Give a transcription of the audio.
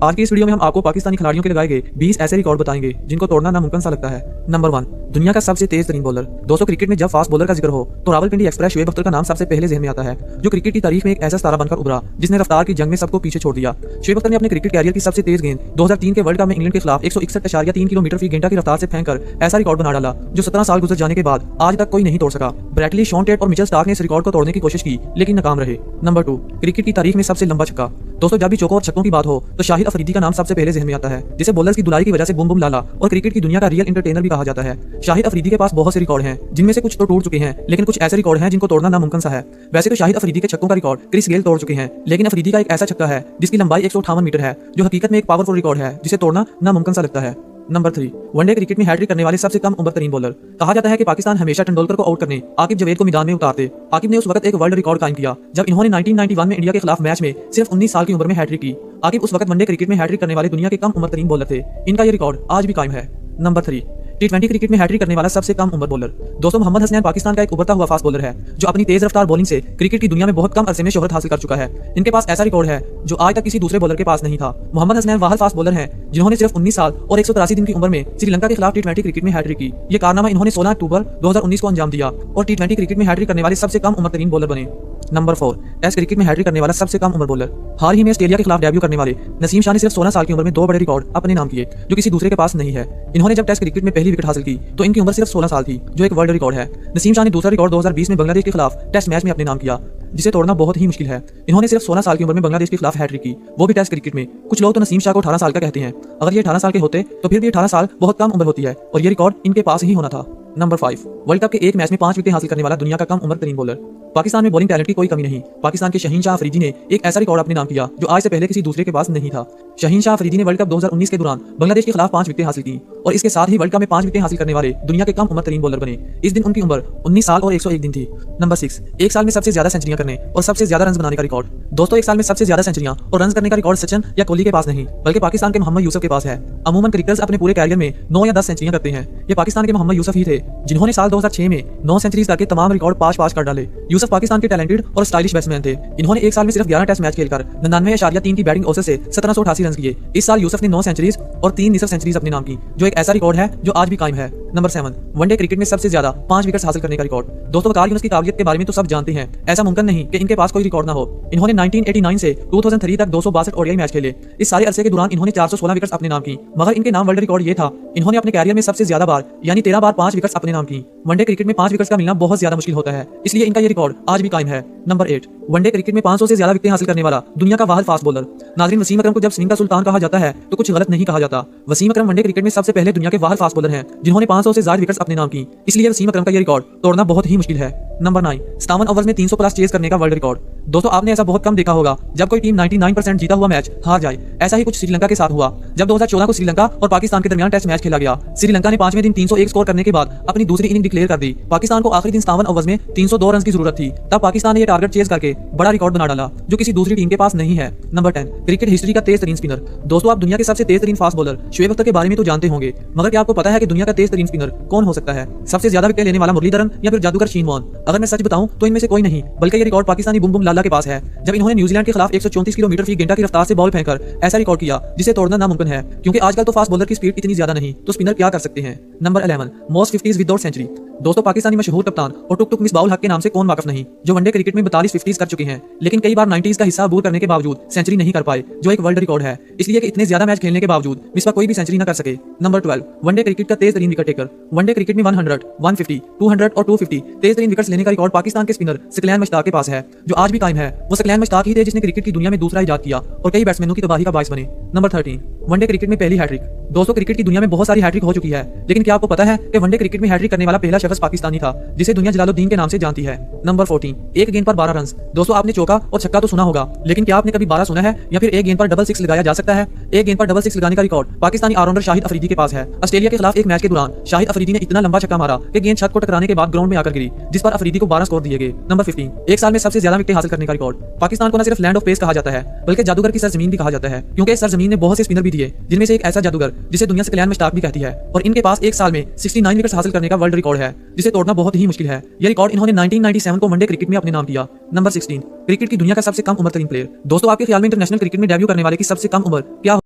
आज की इस वीडियो में हम आपको पाकिस्तानी खिलाड़ियों के लगाए गए 20 ऐसे रिकॉर्ड बताएंगे जिनको तोड़ना नामुमकिन सा लगता है। नंबर 1, दुनिया का सबसे तेज तरीन बॉलर। दोस्तों, क्रिकेट में जब फास्ट बॉलर का जिक्र हो तो रावलपिंडी एक्सप्रेस शुएब अख्तर का नाम सबसे पहले ज़हन में आता है, जो क्रिकेट की तारीख में एक ऐसा सितारा बनकर उभरा जिसने रफ्तार की जंग में सबको पीछे छोड़ दिया। शुएब अख्तर ने अपने क्रिकेट कैरियर की सबसे तेज गेंद 2003 के वर्ल्ड कप में इंग्लैंड के खिलाफ 161.3 किलोमीटर फी घंटा की रफ्तार से फेंककर ऐसा रिकॉर्ड बना डाला जो 17 साल गुजर जाने के बाद आज तक कोई नहीं तोड़ सका। ब्रैडली, शॉन टेट और मिचेल स्टार्क ने इस रिकॉर्ड को तोड़ने की कोशिश की लेकिन नाकाम रहे। नंबर 2, क्रिकेट की तारीख में सबसे लंबा छक्का। दोस्तों, जब भी चौकों और छक्कों की बात हो तो शाहिद अफरीदी का नाम सबसे पहले ज़हन में आता है, जिसे बॉलर्स की दुलाई की वजह से बूम बूम लाला और क्रिकेट की दुनिया का रियल एंटरटेनर भी कहा जाता है। शाहिद अफरीदी के पास बहुत से रिकॉर्ड हैं, जिनमें से कुछ तो टूट चुके हैं, लेकिन कुछ ऐसे रिकॉर्ड हैं जिनको तोड़ना नामुमकिन सा है। वैसे तो शाहिद अफरीदी के छक्कों का रिकॉर्ड क्रिस गेल तोड़ चुके हैं, लेकिन अफरीदी का एक ऐसा छक्का है जिसकी लंबाई 158 मीटर है, जो हकीकत में एक पावरफुल रिकॉर्ड है जिसे तोड़ना नामुमकिन सा लगता है। नंबर 3, वनडे क्रिकेट में हैट्रिक करने वाले सबसे कम उम्र तरीन बॉलर। कहा जाता है कि पाकिस्तान हमेशा तेंदुलकर को आउट करने आकिब जवेद को मैदान में उतारते। आकिब ने उस वक्त एक वर्ल्ड रिकॉर्ड कायम किया जब इन्होंने 1991 में इंडिया के खिलाफ मैच में सिर्फ 19 साल की उम्र में हैट्रिक की। आकिब उस वक्त वनडे क्रिकेट में हैट्रिक करने वाले दुनिया के कम उम्र तरीन बॉलर थे। इनका ये रिकॉर्ड आज भी कायम है। नंबर 3, T20 क्रिकेट में हैट्रिक करने वाला सबसे कम उम्र बॉलर। दोस्तों, मोहम्मद हसनैन पाकिस्तान का एक उभरता हुआ फास्ट बॉलर है जो अपनी तेज रफ्तार बॉलिंग से क्रिकेट की दुनिया में बहुत कम अरसे में शोहरत हासिल कर चुका है। इनके पास ऐसा रिकॉर्ड है जो आज तक किसी दूसरे बॉलर के पास नहीं था। मोहम्मद हसनैन वाहद फास्ट बॉलर हैं जिन्होंने सिर्फ 19 साल और 183 दिन की उम्र में श्रीलंका के खिलाफ T20 क्रिकेट में हैट्रिक की। ये कारनामा इन्होंने 16 अक्टूबर 2019 को अंजाम दिया और T20 क्रिकेट में हैट्रिक करने वाले सबसे कम उम्र तरीन बॉलर बने। नंबर 4, टेस्ट क्रिकेट में हैट्रिक करने वाला सबसे कम उम्र बॉलर। हाल ही में ऑस्ट्रेलिया के खिलाफ डेब्यू करने वाले नसीम शाह ने सिर्फ 16 साल की उम्र में 2 बड़े रिकॉर्ड अपने नाम किए जो किसी दूसरे के पास नहीं है। इन्होंने जब टेस्ट क्रिकेट में पहली विकेट हासिल की तो इनकी उम्र सिर्फ 16 साल थी, जो एक वर्ल्ड रिकॉर्ड है। नसीम शाह ने दूसरा रिकॉर्ड 2020 में बांग्लादेश के खिलाफ टेस्ट मैच में अपने नाम किया, जिसे तोड़ना बहुत ही मुश्किल है। इन्होंने सिर्फ 16 साल की उम्र में बांग्लादेश के खिलाफ हैट्रिक की, वो भी टेस्ट क्रिकेट में। कुछ लोग तो नसीम शाह को 18 साल का कहते हैं। अगर ये 18 साल के होते तो फिर भी 18 साल बहुत कम उम्र होती है और ये रिकॉर्ड इनके पास ही होना था। नंबर 5, वर्ल्ड कप के एक मैच में 5 विकेट हासिल करने वाला दुनिया का कम उम्र तरीन बॉलर। पाकिस्तान में बॉलिंग टैलेंट की कोई कमी नहीं। पाकिस्तान के शहीन शाह अफरीदी ने एक ऐसा रिकॉर्ड अपने नाम किया जो आज से पहले किसी दूसरे के पास नहीं था। शहीन शाह अफरीदी ने वर्ल्ड कप 2019 के दौरान बांग्लादेश के खिलाफ 5 विकेट हासिल की और इसके साथ ही वर्ल्ड कप में 5 विकेट हासिल करने वाले दुनिया के कम उम्र तरीन बॉलर बने। इस दिन उनकी उम्र 19 साल और 101 दिन थी। नंबर 6, एक साल में सबसे ज्यादा सेंचुरियां करने और सबसे ज्यादा रन बनाने का रिकॉर्ड। दोस्तों, एक साल में सबसे ज्यादा सेंचुरियां और रन करने का रिकॉर्ड सचिन या कोहली के पास नहीं बल्कि पाकिस्तान के मोहम्मद यूसुफ के पास है। अमूमन क्रिकेटर्स अपने पूरे कैरियर में 9 या 10 सेंचुरियां करते हैं। ये पाकिस्तान के मोहम्मद यूसुफ ही थे जिन्होंने साल 2006 में 9 सेंचुरीज करके तमाम रिकॉर्ड पास कर डाले। यूसुफ पाकिस्तान के टैलेंटेड और स्टाइलिश बैट्समैन थे। इन्होंने एक साल में सिर्फ 11 टेस्ट मैच खेलकर 99.3 की बैटिंग औसत से 1788 रन किए। इस साल यूसुफ ने 9 सेंचुरीज और 3 निसफ सेंचुरीज अपने नाम की, जो एक ऐसा रिकॉर्ड है जो आज भी कायम है। नंबर 7, वनडे क्रिकेट में सबसे ज्यादा 5 विकेट हासिल करने का रिकॉर्ड। दोस्तों, वकार यूनुस की काबिलियत के बारे में तो सब जानते हैं। ऐसा मुमकिन नहीं कि इनके पास कोई रिकॉर्ड ना हो। इन्होंने 1989 से 2003 तक 262 ओडीआई मैच खेले। इस सारे अरसे के दौरान इन्होंने 416 विकेट अपने नाम की, मगर इनके नाम वर्ल्ड रिकॉर्ड ये था इन्होंने अपने कैरियर में सबसे ज्यादा बार यानी 13 बार 5 विकेट अपने नाम की। वनडे क्रिकेट में 5 विकेट का मिलना बहुत ज्यादा मुश्किल होता है, इसलिए इनका ये रिकॉर्ड आज भी कायम है। नंबर 8, वनडे क्रिकेट में 500 से ज्यादा विकेट हासिल करने वाला दुनिया का वाहिद फास्ट बॉलर। नाज़रीन, वसीम अकरम को जब स्विंग का सुल्तान कहा जाता है तो कुछ गलत नहीं कहा जाता। वसीम अकरम वनडे क्रिकेट में सबसे पहले दुनिया के वाहिद फास्ट बॉलर हैं जिन्होंने 500 से ज्यादा विकेट्स अपने नाम की, इसलिए वसीम अकरम का ये रिकॉर्ड तोड़ना बहुत ही मुश्किल है। नंबर 9, 57 ओवर्स में 300 प्लस चेज करने का वर्ल्ड रिकॉर्ड। दोस्तों, आपने ऐसा बहुत कम देखा होगा जब कोई टीम 99% जीता हुआ मैच हार जाए। ऐसा ही कुछ श्रीलंका के साथ हुआ जब 2014 को श्रीलंका और पाकिस्तान के दरमियान टेस्ट मैच खेला गया। श्रीलंका ने 5वें दिन 301 स्कोर करने के बाद अपनी दूसरी इनिंग डिक्लेयर कर दी। पाकिस्तान को आखिरी दिन 57 ओवर्स में 302 रन की जरूरत थी। तब पाकिस्तान ने यह टारगेट चेज करके बड़ा रिकॉर्ड बना डाला जो किसी दूसरी टीम के पास नहीं है। नंबर 10, क्रिकेट हिस्ट्री का तेज तरीन स्पिनर। दोस्तों, आप दुनिया के सबसे तेज तरीन फास्ट बॉलर शुएब अख्तर के बारे में तो जानते होंगे, मगर क्या आपको पता है कि दुनिया का तेज तरीन स्पिनर कौन हो सकता है? सबसे ज्यादा विकेट लेने वाला मुरलीधरन या फिर जादूगर शीन वॉर्न? अगर मैं सच बताऊं तो इनमें से कोई नहीं, बल्कि ये रिकॉर्ड पाकिस्तानी बुम बुम लाला के पास है जब इन्होंने न्यूजीलैंड के खिलाफ 134 किलोमीटर फी घंटा की रफ्तार से बॉल फेंककर ऐसा रिकॉर्ड किया जिसे तोड़ना नामुमकिन है, क्योंकि आजकल तो फास्ट बॉलर की स्पीड इतनी ज्यादा नहीं, तो स्पिनर क्या कर सकते हैं। Number 11, most 50s without century. दोस्तों, पाकिस्तानी मशहूर कप्तान और टुक टुक मिसबाउल हक के नाम से कौन वाकिफ नहीं, जो वनडे क्रिकेट में 42 50s कर चुके हैं, लेकिन कई बार 90s का हिस्सा अबूर करने के बावजूद सेंचुरी नहीं कर पाए, जो एक वर्ल्ड रिकॉर्ड है, इसलिए कि इतने ज्यादा मैच खेलने के बावजूद मिसबा कोई भी सेंचुरी न कर सके। नंबर 12, वनडे क्रिकेट का तेज तरीन विकेट टेकर। वनडे क्रिकेट में 100, 150, 200 और 250 तेज तरीन विकेट्स लेने का रिकॉर्ड पाकिस्तान के स्पिनर सकलैन मश्ताक के पास है, जो आज भी कायम है। वो सकलैन मश्ताक ही थे जिसने क्रिकेट की दुनिया में दूसरा इजाद किया और कई बैट्समैनों की तबाही का बाइस बने। नंबर 13, वनडे क्रिकेट में पहली हैट्रिक। दोस्तों, क्रिकेट की दुनिया में बहुत सारी हैट्रिक हो चुकी है, लेकिन क्या आपको पता है कि वनडे क्रिकेट में हैट्रिक करने वाला पहला शख्स पाकिस्तानी था जिसे दुनिया जलालुद्दीन के नाम से जानती है। नंबर 14, एक गेंद पर 12 रन। दोस्तों, आपने चौका और छक्का तो सुना होगा, लेकिन क्या आपने कभी 12 सुना है या फिर एक गेंद पर डबल सिक्स लगाया जा सकता है? एक गेंद पर डबल सिक्स लगाने का रिकॉर्ड पाकिस्तानी ऑलराउंडर शाहिद अफरीदी के पास है। ऑस्ट्रेलिया के खिलाफ एक मैच के दौरान शाहिद अफरीदी ने इतना लंबा छक्का मारा कि गेंद छत को टकराने के बाद ग्राउंड में आकर गिरी, जिस पर अफरीदी को 12 स्कोर दिए गए। नंबर 15, एक साल में सबसे ज्यादा विकेट हासिल करने का रिकॉर्ड। पाकिस्तान को न सिर्फ लैंड ऑफ पेस कहा जाता है बल्कि जादूगर की सरजमीन भी कहा जाता है, क्योंकि इस सरजमीन ने बहुत से स्पिनर भी दिए, जिनमें से एक ऐसा जादूगर जिसे दुनिया सकलैन मश्ताक भी कहती है, और इनके पास एक साल में 69 विकेट हासिल करने का वर्ल्ड रिकॉर्ड है जिसे तोड़ना बहुत ही मुश्किल है। यह रिकॉर्ड इन्होंने 1997 को वनडे क्रिकेट में अपने नाम किया। नंबर 16, क्रिकेट की दुनिया का सबसे कम उम्र तरीन प्लेयर। दोस्तों, आपके ख्याल में इंटरनेशनल क्रिकेट में डेब्यू करने वाले की सबसे कम उम्र क्या